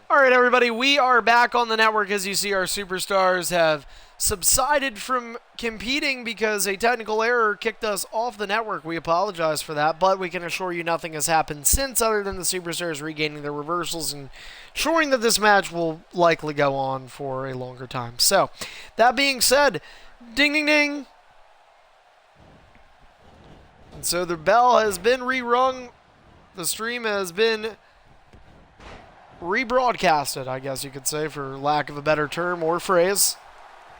All right, everybody, we are back on the network. As you see, our superstars have subsided from competing because a technical error kicked us off the network. We apologize for that, but we can assure you nothing has happened since other than the superstars regaining their reversals and ensuring that this match will likely go on for a longer time. So, that being said, ding, ding, ding. And so the bell has been rerung. The stream has been rebroadcasted, I guess you could say, for lack of a better term or phrase,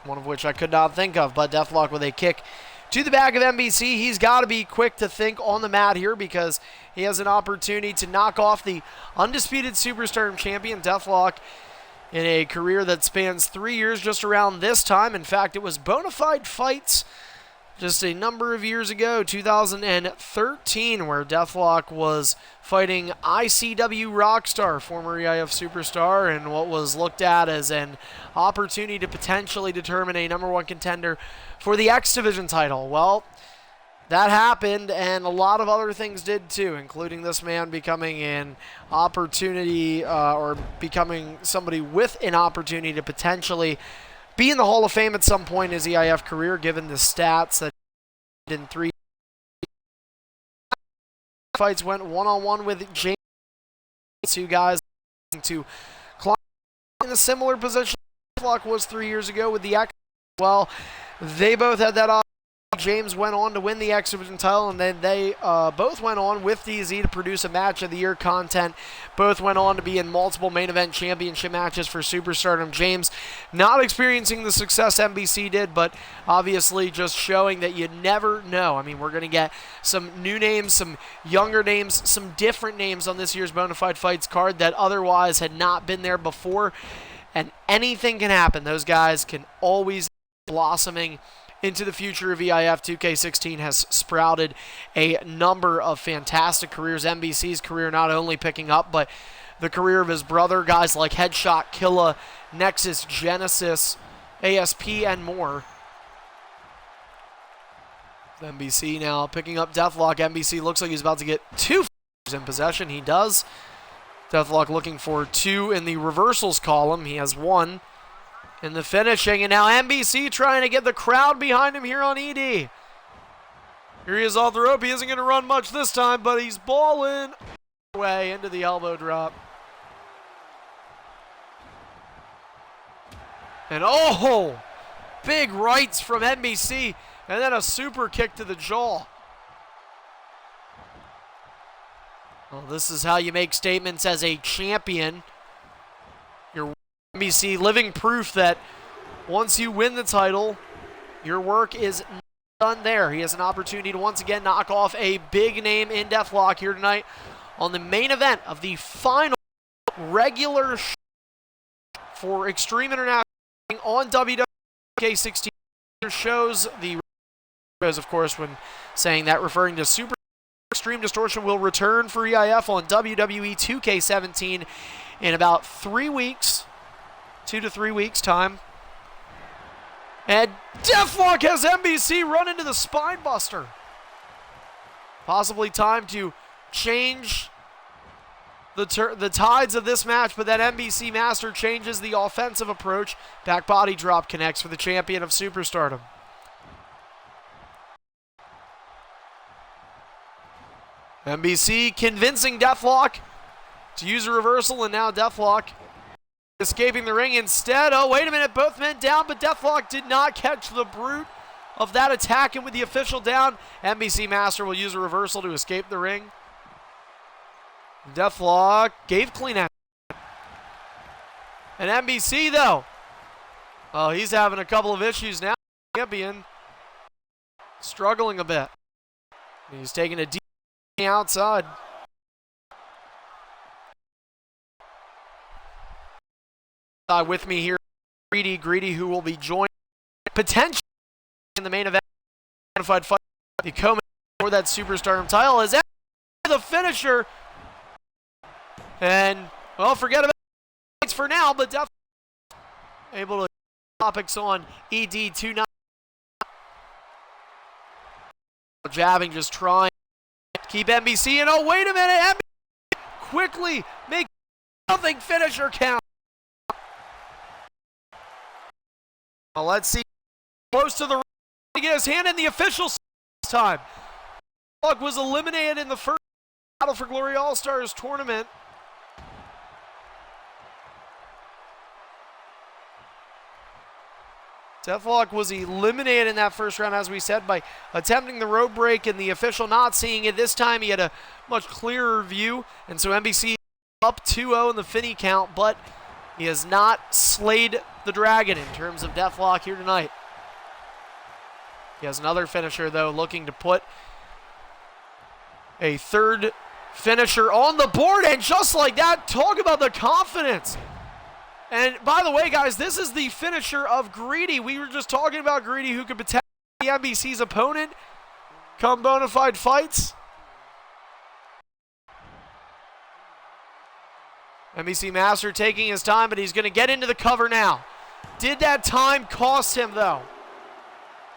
one of which I could not think of. But Deathlock with a kick to the back of MBC. He's got to be quick to think on the mat here because he has an opportunity to knock off the undisputed Superstardom champion, Deathlock, in a career that spans 3 years just around this time. In fact, it was Bonafide Fights just a number of years ago, 2013, where Deathlock was fighting ICW Rockstar, former EIF Superstar, and what was looked at as an opportunity to potentially determine a #1 contender for the X Division title. Well, that happened, and a lot of other things did too, including this man becoming an opportunity, or becoming somebody with an opportunity to potentially be in the Hall of Fame at some point in his EIF career, given the stats that in 3 fights went one-on-one with James. Two guys to climb in a similar position Deathlock was 3 years ago with the X. Well, they both had that opportunity. James went on to win the X Division title, and then they both went on with DZ to produce a Match of the Year content. Both went on to be in multiple main event championship matches for Superstardom. James not experiencing the success MBC did, but obviously just showing that you never know. I mean, we're going to get some new names, some younger names, some different names on this year's Bonafide Fights card that otherwise had not been there before, and anything can happen. Those guys can always be blossoming into the future of EIF. 2K16 has sprouted a number of fantastic careers. MBC's career not only picking up, but the career of his brother, guys like Headshot, Killa, Nexus, Genesis, ASP, and more. MBC now picking up Deathlock. MBC looks like he's about to get 2 in possession. He does. Deathlock looking for 2 in the reversals column. He has 1 in the finishing, and now MBC trying to get the crowd behind him here on ED. Here he is off the rope. He isn't going to run much this time, but he's balling away into the elbow drop. And oh, big rights from MBC, and then a super kick to the jaw. Well, this is how you make statements as a champion. You're MBC living proof that once you win the title, your work is not done there. He has an opportunity to once again knock off a big name in Deathlock here tonight on the main event of the final regular show for Extreme International on WWK16. Shows the shows, of course, when saying that, referring to Super Extreme Distortion will return for EIF on WWE 2K17 in about 3 weeks. 2 to 3 weeks time. And Deathlock has MBC run into the spine buster. Possibly time to change the tides of this match, but that MBC master changes the offensive approach. Back body drop connects for the champion of Superstardom. MBC convincing Deathlock to use a reversal, and now Deathlock escaping the ring instead. Oh, wait a minute, both men down, but Deathlock did not catch the brute of that attack, and with the official down, MBC Master will use a reversal to escape the ring. Deathlock gave clean action. And MBC, though, oh, he's having a couple of issues now. Champion struggling a bit. He's taking a deep outside. With me here, Greedy, who will be joined potentially in the main event. Fight the co-main for that Superstardom title is the finisher. And, well, forget about it for now, but definitely able to topics on ED 29. Jabbing, just trying to keep MBC in. Oh, wait a minute, MBC quickly make 4-0 finisher count. Well, let's see. Close to the ring to get his hand in the official this time. Deathlock was eliminated in the first Battle for Glory All-Stars tournament. Deathlock was eliminated in that first round, as we said, by attempting the road break, and the official not seeing it. This time he had a much clearer view, and so NBC up 2-0 in the Finney count, but he has not slayed the dragon in terms of Deathlock here tonight. He has another finisher, though, looking to put a third finisher on the board, and just like that, talk about the confidence. And by the way, guys, this is the finisher of Greedy. We were just talking about Greedy, who could potentially be NBC's opponent come bona fide fights. NBC Master taking his time, but he's going to get into the cover now. Did that time cost him, though?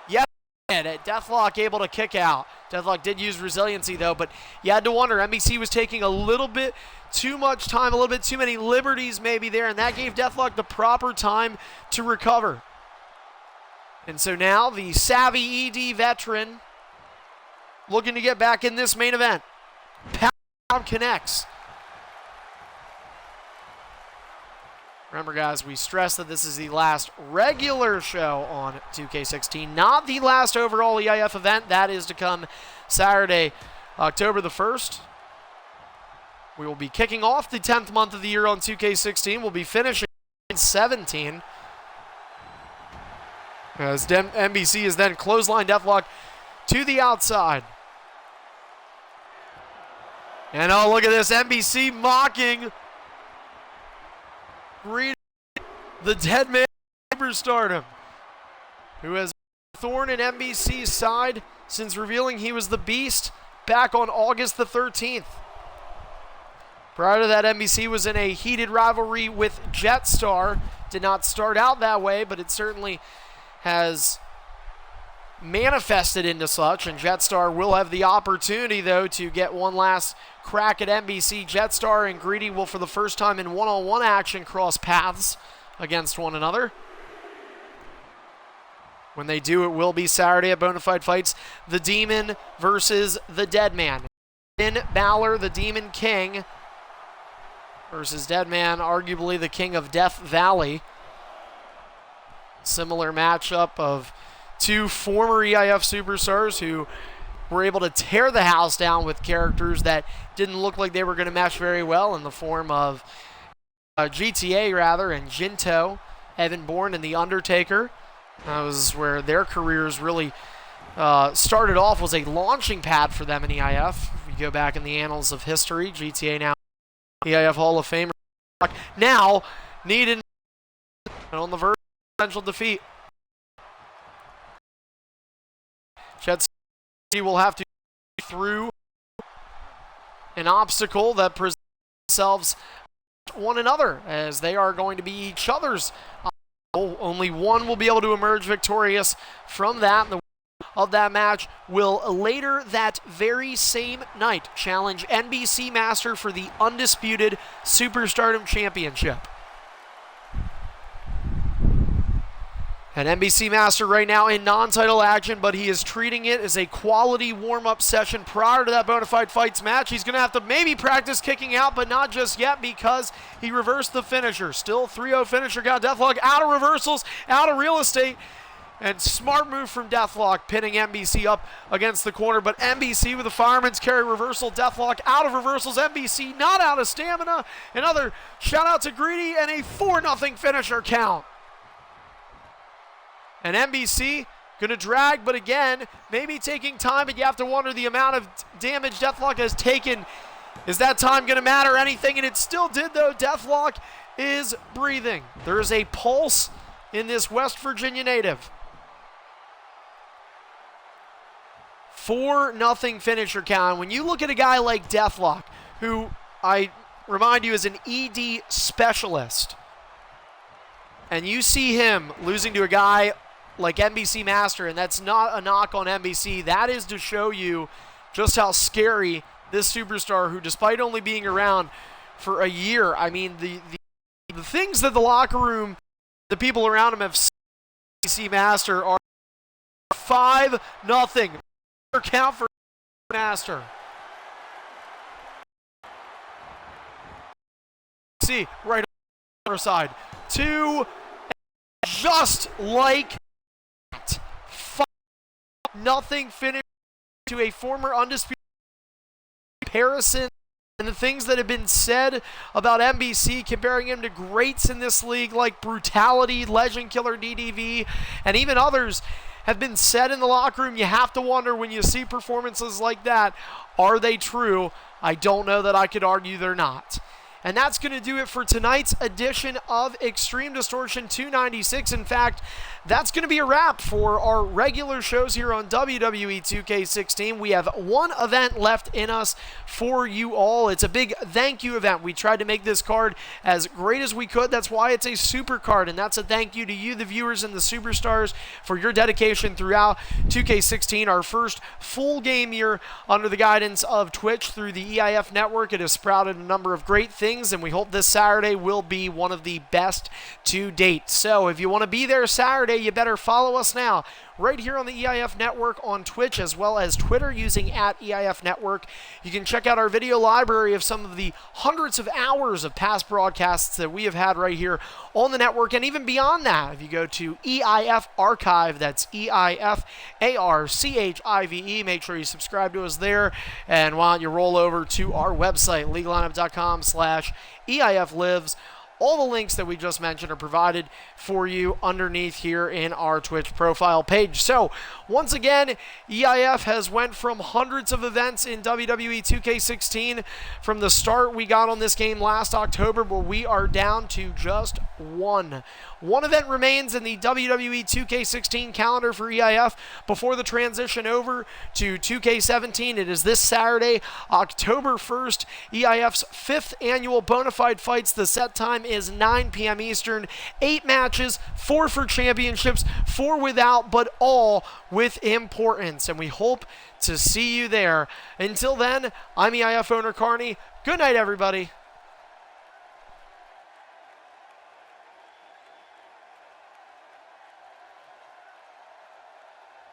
Yes, Deathlock able to kick out. Deathlock did use resiliency, though, but you had to wonder. NBC was taking a little bit too much time, a little bit too many liberties maybe there, and that gave Deathlock the proper time to recover. And so now the savvy ED veteran looking to get back in this main event. Pound connects. Remember, guys, we stress that this is the last regular show on 2K16, not the last overall EIF event. That is to come Saturday, October the 1st. We will be kicking off the 10th month of the year on 2K16. We'll be finishing 17. As NBC is then clothesline Deathlock to the outside. And oh, look at this. NBC mocking the dead man superstardom, who has been a thorn in NBC's side since revealing he was the Beast back on August the 13th. Prior to that, NBC was in a heated rivalry with Jetstar. Did not start out that way, but it certainly has manifested into such, and Jetstar will have the opportunity, though, to get one last crack at NBC. Jetstar and Greedy will, for the first time in one-on-one action, cross paths against one another. When they do, it will be Saturday at Bonafide Fights. The Demon versus the Dead Man. Finn Balor, the Demon King, versus Dead Man, arguably the King of Death Valley. Similar matchup of two former EIF superstars who were able to tear the house down with characters that didn't look like they were going to mesh very well, in the form of GTA, rather, and Jinto, Evan Bourne, and The Undertaker. That was where their careers really started off, was a launching pad for them in EIF. If you go back in the annals of history, GTA now EIF Hall of Famer. Now needed on the verge of potential defeat. Jets will have to go through an obstacle that presents themselves one another, as they are going to be each other's obstacle. Only one will be able to emerge victorious from that. The winner of that match will later that very same night challenge NBC Master for the undisputed Superstardom Championship. And NBC Master right now in non-title action, but he is treating it as a quality warm-up session prior to that Bonafide Fights match. He's going to have to maybe practice kicking out, but not just yet, because he reversed the finisher. Still 3-0 finisher, got Deathlock out of reversals, out of real estate, and smart move from Deathlock, pinning NBC up against the corner. But NBC with a fireman's carry reversal, Deathlock out of reversals, NBC not out of stamina. Another shout out to Greedy, and a 4-0 finisher count. And NBC going to drag, but again, maybe taking time, but you have to wonder the amount of damage Deathlock has taken. Is that time going to matter anything? And it still did, though. Deathlock is breathing. There is a pulse in this West Virginia native. 4-0 finisher count. When you look at a guy like Deathlock, who I remind you is an ED specialist, and you see him losing to a guy like NBC Master, and that's not a knock on NBC, that is to show you just how scary this superstar, who despite only being around for a year. I mean, the things that the locker room, the people around him have seen Master are 5-0. Count for Master. See, right on the side. 2, just like that. 5-0 finish to a former undisputed comparison. And the things that have been said about MBC, comparing him to greats in this league like Brutality, Legend Killer DDV, and even others have been said in the locker room. You have to wonder when you see performances like that, are they true? I don't know that I could argue they're not. And that's going to do it for tonight's edition of Extreme Distortion 296. In fact, that's going to be a wrap for our regular shows here on WWE 2K16. We have one event left in us for you all. It's a big thank you event. We tried to make this card as great as we could. That's why it's a super card, and that's a thank you to you, the viewers and the superstars, for your dedication throughout 2K16, our first full game year under the guidance of Twitch through the EIF network. It has sprouted a number of great things, and we hope this Saturday will be one of the best to date. So if you want to be there Saturday, you better follow us now right here on the EIF network on Twitch as well as Twitter using @EIF network. You can check out our video library of some of the hundreds of hours of past broadcasts that we have had right here on the network, and even beyond that, if you go to EIF Archive, that's EIF ARCHIVE, make sure you subscribe to us there, and why don't you roll over to our website, leaguelineup.com/EIF Lives. All the links that we just mentioned are provided for you underneath here in our Twitch profile page. So, once again, EIF has went from hundreds of events in WWE 2K16. From the start we got on this game last October, where we are down to just one. One event remains in the WWE 2K16 calendar for EIF before the transition over to 2K17. It is this Saturday, October 1st, EIF's 5th annual Bonafide Fights. The set time is 9 p.m. Eastern. 8 matches, 4 for championships, 4 without, but all with importance. And we hope to see you there. Until then, I'm EIF owner Carney. Good night, everybody.